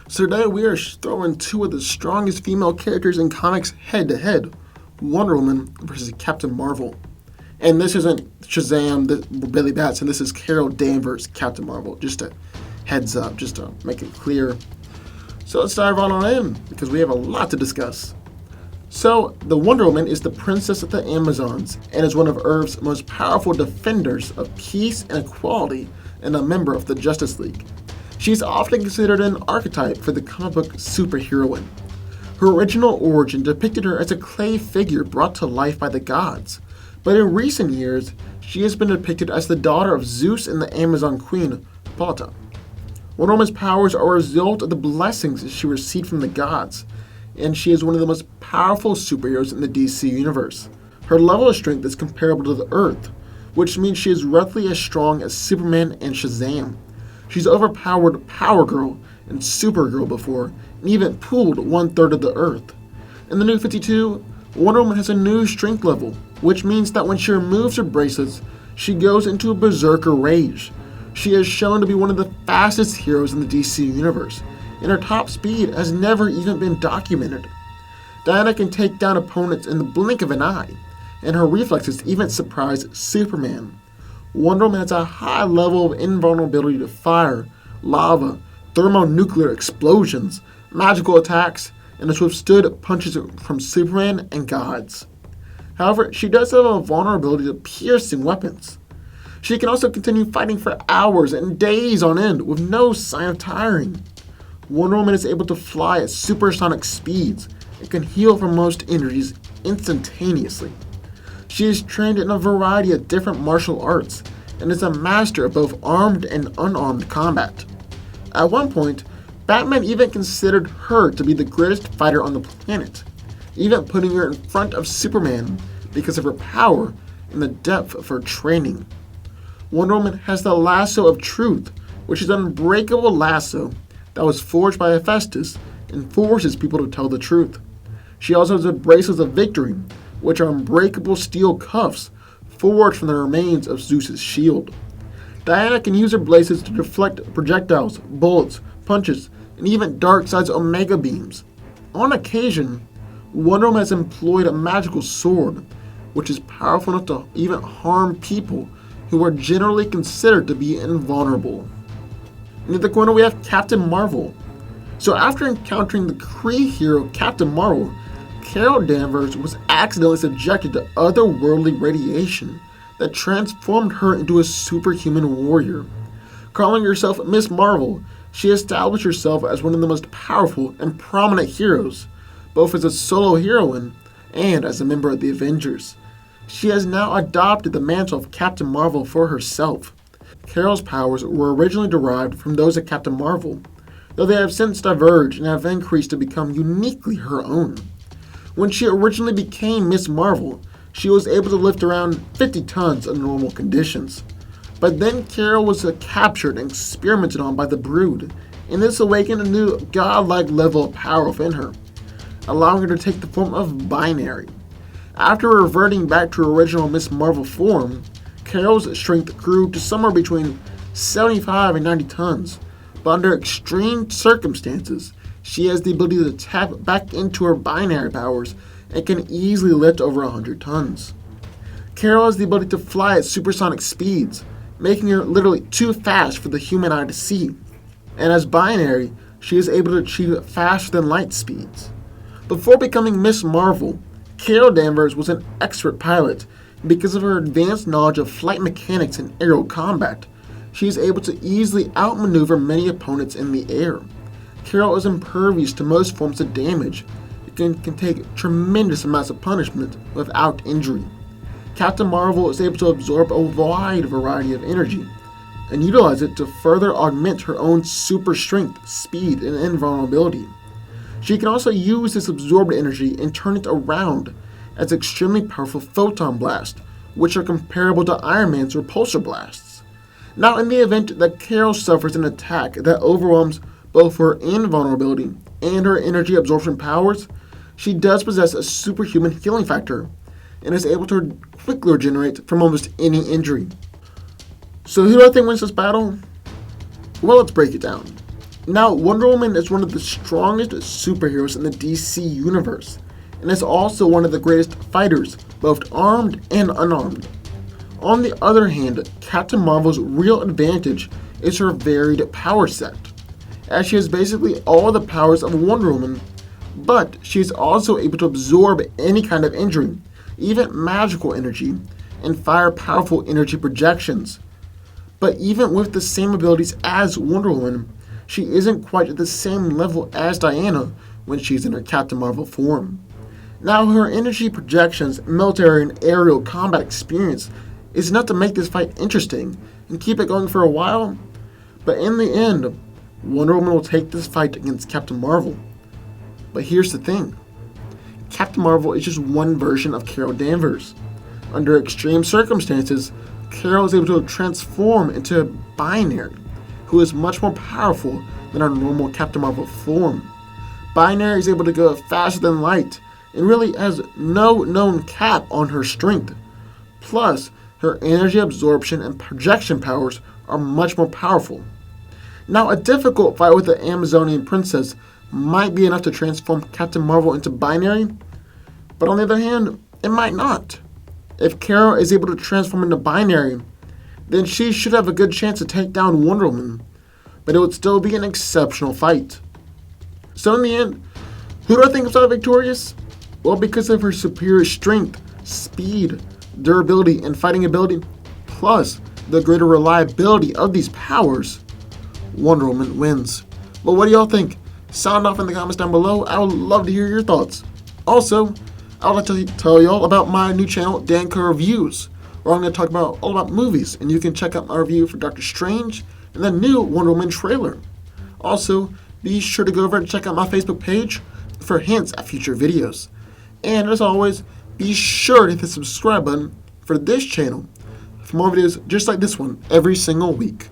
So today we are throwing two of the strongest female characters in comics head to head, Wonder Woman versus Captain Marvel. And this isn't Shazam, Billy Batson, this is Carol Danvers, Captain Marvel. Just a heads up, just to make it clear. So let's dive on in, because we have a lot to discuss. So, the Wonder Woman is the princess of the Amazons, and is one of Earth's most powerful defenders of peace and equality, and a member of the Justice League. She is often considered an archetype for the comic book superheroine. Her original origin depicted her as a clay figure brought to life by the gods, but in recent years, she has been depicted as the daughter of Zeus and the Amazon queen, Pata. Wonder Woman's powers are a result of the blessings she received from the gods, and she is one of the most powerful superheroes in the DC universe. Her level of strength is comparable to the Earth, which means she is roughly as strong as Superman and Shazam. She's overpowered Power Girl and Supergirl before, and even pulled 1/3 of the Earth. In the New 52, Wonder Woman has a new strength level, which means that when she removes her bracelets, she goes into a berserker rage. She is shown to be one of the fastest heroes in the DC universe, and her top speed has never even been documented. Diana can take down opponents in the blink of an eye, and her reflexes even surprise Superman. Wonder Woman has a high level of invulnerability to fire, lava, thermonuclear explosions, magical attacks, and has withstood punches from Superman and gods. However, she does have a vulnerability to piercing weapons. She can also continue fighting for hours and days on end with no sign of tiring. Wonder Woman is able to fly at supersonic speeds and can heal from most injuries instantaneously. She is trained in a variety of different martial arts and is a master of both armed and unarmed combat. At one point, Batman even considered her to be the greatest fighter on the planet, even putting her in front of Superman because of her power and the depth of her training. Wonder Woman has the Lasso of Truth, which is an unbreakable lasso that was forged by Hephaestus and forces people to tell the truth. She also has the Bracelets of Victory, which are unbreakable steel cuffs forged from the remains of Zeus's shield. Diana can use her bracelets to deflect projectiles, bullets, punches, and even Darkseid's Omega beams. On occasion, Wonder Woman has employed a magical sword, which is powerful enough to even harm people who are generally considered to be invulnerable. In the corner we have Captain Marvel. So after encountering the Kree hero Captain Marvel, Carol Danvers was accidentally subjected to otherworldly radiation that transformed her into a superhuman warrior. Calling herself Miss Marvel, she established herself as one of the most powerful and prominent heroes, both as a solo heroine and as a member of the Avengers. She has now adopted the mantle of Captain Marvel for herself. Carol's powers were originally derived from those of Captain Marvel, though they have since diverged and have increased to become uniquely her own. When she originally became Miss Marvel, she was able to lift around 50 tons under normal conditions. But then Carol was captured and experimented on by the Brood, and this awakened a new godlike level of power within her, allowing her to take the form of Binary. After reverting back to her original Miss Marvel form, Carol's strength grew to somewhere between 75 and 90 tons, but under extreme circumstances, she has the ability to tap back into her Binary powers and can easily lift over 100 tons. Carol has the ability to fly at supersonic speeds, making her literally too fast for the human eye to see. And as Binary, she is able to achieve faster than light speeds. Before becoming Miss Marvel, Carol Danvers was an expert pilot, and because of her advanced knowledge of flight mechanics and aerial combat, she is able to easily outmaneuver many opponents in the air. Carol is impervious to most forms of damage and can take tremendous amounts of punishment without injury. Captain Marvel is able to absorb a wide variety of energy and utilize it to further augment her own super strength, speed, and invulnerability. She can also use this absorbed energy and turn it around as extremely powerful photon blasts, which are comparable to Iron Man's repulsor blasts. Now, in the event that Carol suffers an attack that overwhelms both her invulnerability and her energy absorption powers, she does possess a superhuman healing factor and is able to quickly regenerate from almost any injury. So who do I think wins this battle? Well, let's break it down. Now, Wonder Woman is one of the strongest superheroes in the DC universe, and is also one of the greatest fighters, both armed and unarmed. On the other hand, Captain Marvel's real advantage is her varied power set, as she has basically all the powers of Wonder Woman, but she is also able to absorb any kind of injury, even magical energy, and fire powerful energy projections. But even with the same abilities as Wonder Woman, she isn't quite at the same level as Diana when she's in her Captain Marvel form. Now, her energy projections, military and aerial combat experience is enough to make this fight interesting and keep it going for a while, but in the end, Wonder Woman will take this fight against Captain Marvel. But here's the thing. Captain Marvel is just one version of Carol Danvers. Under extreme circumstances, Carol is able to transform into a Binary, who is much more powerful than our normal Captain Marvel form. Binary is able to go faster than light and really has no known cap on her strength. Plus, her energy absorption and projection powers are much more powerful. Now, a difficult fight with the Amazonian princess might be enough to transform Captain Marvel into Binary, but on the other hand, it might not. If Carol is able to transform into Binary, then she should have a good chance to take down Wonder Woman, but it would still be an exceptional fight. So in the end, who do I think comes out victorious? Well, because of her superior strength, speed, durability, and fighting ability, plus the greater reliability of these powers, Wonder Woman wins. But what do y'all think? Sound off in the comments down below. I would love to hear your thoughts. Also, I would like to tell y'all about my new channel, Danco Reviews, where I'm going to talk about all about movies, and you can check out my review for Doctor Strange and the new Wonder Woman trailer. Also, be sure to go over and check out my Facebook page for hints at future videos. And as always, be sure to hit the subscribe button for this channel for more videos just like this one every single week.